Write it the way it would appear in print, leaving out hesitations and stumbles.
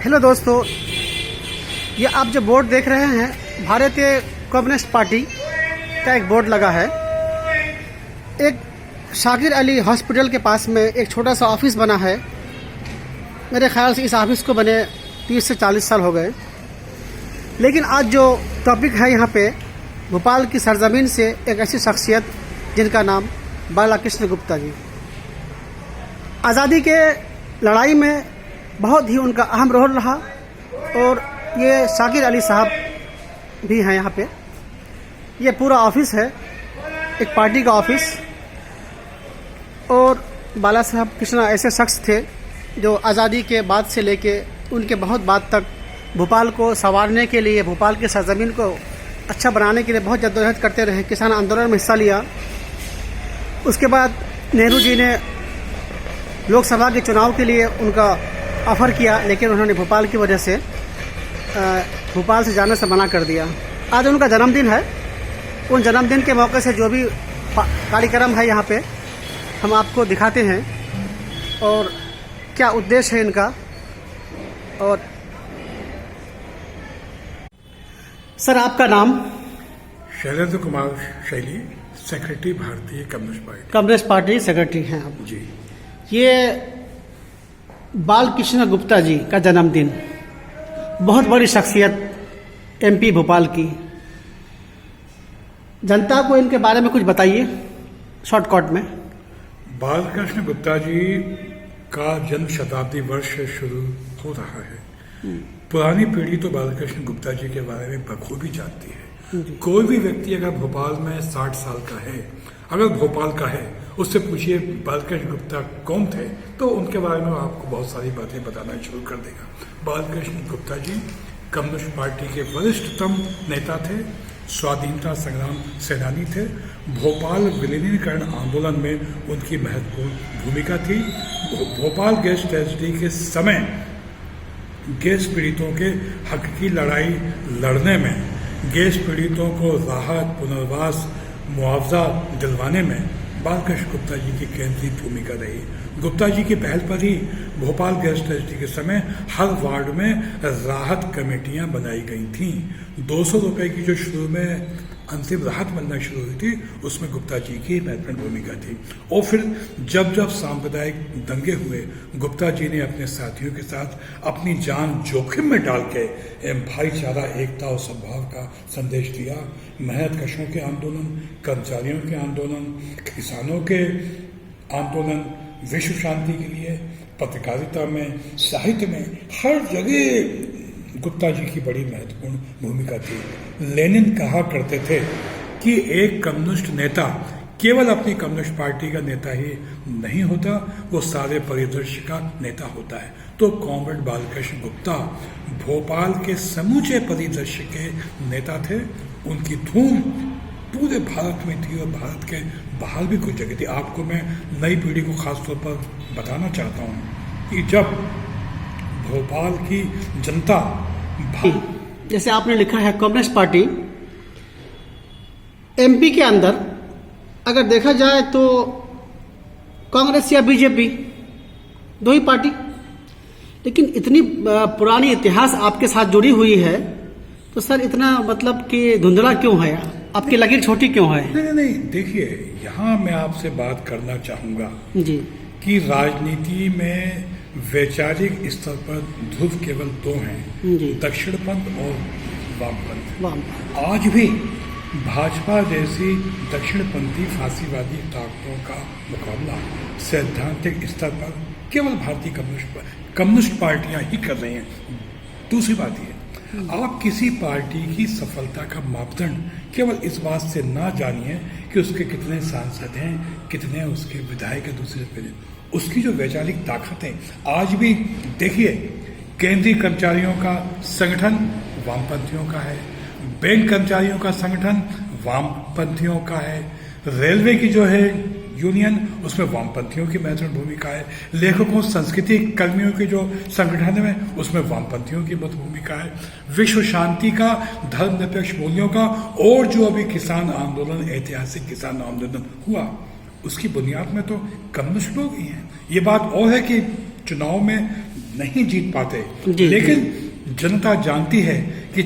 Hello दोस्तों, ये आप जो बोर्ड देख रहे हैं भारतीय कम्युनिस्ट पार्टी का एक बोर्ड लगा है। एक शाकिर अली हॉस्पिटल के पास में एक छोटा सा ऑफिस बना है। मेरे ख्याल से इस ऑफिस को बने 30 से 40 साल हो गए। लेकिन आज जो टॉपिक है यहाँ पे, भोपाल की सरजमीन से एक ऐसी शख्सियत जिनका नाम बालाकृष्ण गुप्ता जी। आज़ादी के लड़ाई में बहुत ही उनका अहम रोल रहा और ये शाकिर अली साहब भी हैं यहाँ पे। ये पूरा ऑफिस है, एक पार्टी का ऑफिस। और बाला साहब कृष्णा ऐसे शख्स थे जो आज़ादी के बाद से लेके उनके बहुत बाद तक भोपाल को संवारने के लिए, भोपाल की सरजमीन को अच्छा बनाने के लिए बहुत जद्दोजहद करते रहे। किसान आंदोलन में हिस्सा लिया। उसके बाद नेहरू जी ने लोकसभा के चुनाव के लिए उनका ऑफ़र किया, लेकिन उन्होंने भोपाल की वजह से भोपाल से जाने से मना कर दिया। आज उनका जन्मदिन है। उन जन्मदिन के मौके से जो भी कार्यक्रम है यहाँ पे हम आपको दिखाते हैं और क्या उद्देश्य है इनका। और सर, आपका नाम? शैलेंद्र कुमार शैली, सेक्रेटरी भारतीय कम्युनिस्ट पार्टी सेक्रेटरी हैं आप जी। ये बालकृष्ण गुप्ता जी का जन्मदिन, बहुत बड़ी शख्सियत एमपी भोपाल की। जनता को इनके बारे में कुछ बताइए शॉर्टकट में। बालकृष्ण गुप्ता जी का जन्म शताब्दी वर्ष शुरू हो रहा है। पुरानी पीढ़ी तो बालकृष्ण गुप्ता जी के बारे में बखूबी जानती है। कोई भी व्यक्ति अगर भोपाल में 60 साल का है, अगर भोपाल का है, उससे पूछिए बालकृष्ण गुप्ता कौन थे, तो उनके बारे में आपको बहुत सारी बातें बताना शुरू कर देगा। बालकृष्ण गुप्ता जी कम्युनिस्ट पार्टी के वरिष्ठतम नेता थे, स्वाधीनता संग्राम सेनानी थे। भोपाल विलीनीकरण आंदोलन में उनकी महत्वपूर्ण भूमिका थी। भोपाल गैस ट्रेजेडी के समय गैस पीड़ितों के हक की लड़ाई लड़ने में, गैस पीड़ितों को राहत, पुनर्वास, मुआवजा दिलवाने में बालकृष्ण गुप्ता जी की केंद्रीय भूमिका रही। गुप्ता जी की पहल पर ही भोपाल गैस ट्रेजेडी के समय हर वार्ड में राहत कमेटियां बनाई गई थीं। 200 रुपए की जो शुरू में अंतिम राहत मिलना शुरू हुई थी, उसमें गुप्ता जी की महत्वपूर्ण भूमिका थी। और फिर जब जब सांप्रदायिक दंगे हुए, गुप्ता जी ने अपने साथियों के साथ अपनी जान जोखिम में डाल के भाईचारा, एकता और सद्भाव का संदेश दिया। मेहनत कशों के आंदोलन, कर्मचारियों के आंदोलन, किसानों के आंदोलन, विश्व शांति के लिए, पत्रकारिता में, साहित्य में, हर जगह गुप्ता जी की बड़ी महत्वपूर्ण भूमिका थी। लेनिन कहा करते थे कि एक कम्युनिस्ट नेता केवल अपनी कम्युनिस्ट पार्टी का नेता ही नहीं होता, वो सारे परिदृश्य का नेता होता है। तो कॉमरेड बालकृष्ण गुप्ता भोपाल के समूचे परिदृश्य के नेता थे। उनकी धूम पूरे भारत में थी और भारत के बाहर भी कुछ जगह थी। आपको मैं नई पीढ़ी को खासतौर पर बताना चाहता हूँ कि जब भोपाल की जनता, जैसे आपने लिखा है कम्युनिस्ट पार्टी, एमपी के अंदर अगर देखा जाए तो कांग्रेस या बीजेपी, दो ही पार्टी। लेकिन इतनी पुरानी इतिहास आपके साथ जुड़ी हुई है, तो सर इतना मतलब कि धुंधला क्यों है? आपकी लकीर छोटी क्यों है? नहीं, देखिए, यहाँ मैं आपसे बात करना चाहूंगा जी कि राजनीति में वैचारिक स्तर पर ध्रुव केवल दो हैं, दक्षिणपंथ और वामपंथ। आज भी भाजपा जैसी दक्षिणपंथी फांसीवादी ताकतों का मुकाबला सैद्धांतिक स्तर पर केवल भारतीय कम्युनिस्ट पार्टियां ही कर रही हैं। दूसरी बात यह, आप किसी पार्टी की सफलता का मापदंड केवल इस बात से ना जानिए कि उसके कितने सांसद हैं, कितने उसके विधायक हैं। दूसरे पे उसकी जो वैचारिक ताकत है, आज भी देखिए, केंद्रीय कर्मचारियों का संगठन वामपंथियों का है, बैंक कर्मचारियों का संगठन वामपंथियों का है, रेलवे की जो है यूनियन, उसमें वामपंथियों की महत्वपूर्ण भूमिका है, लेखकों, संस्कृति कर्मियों के जो संगठन है उसमें वामपंथियों की महत्वपूर्ण भूमिका है, विश्व शांति का, धर्मनिरपेक्ष मूल्यों का, और जो अभी किसान आंदोलन, ऐतिहासिक किसान आंदोलन हुआ, उसकी बुनियाद में तो कम्युनिस्ट लोग ही हैं। ये बात और है कि चुनाव में नहीं जीत पाते, जी, लेकिन जनता जानती है कि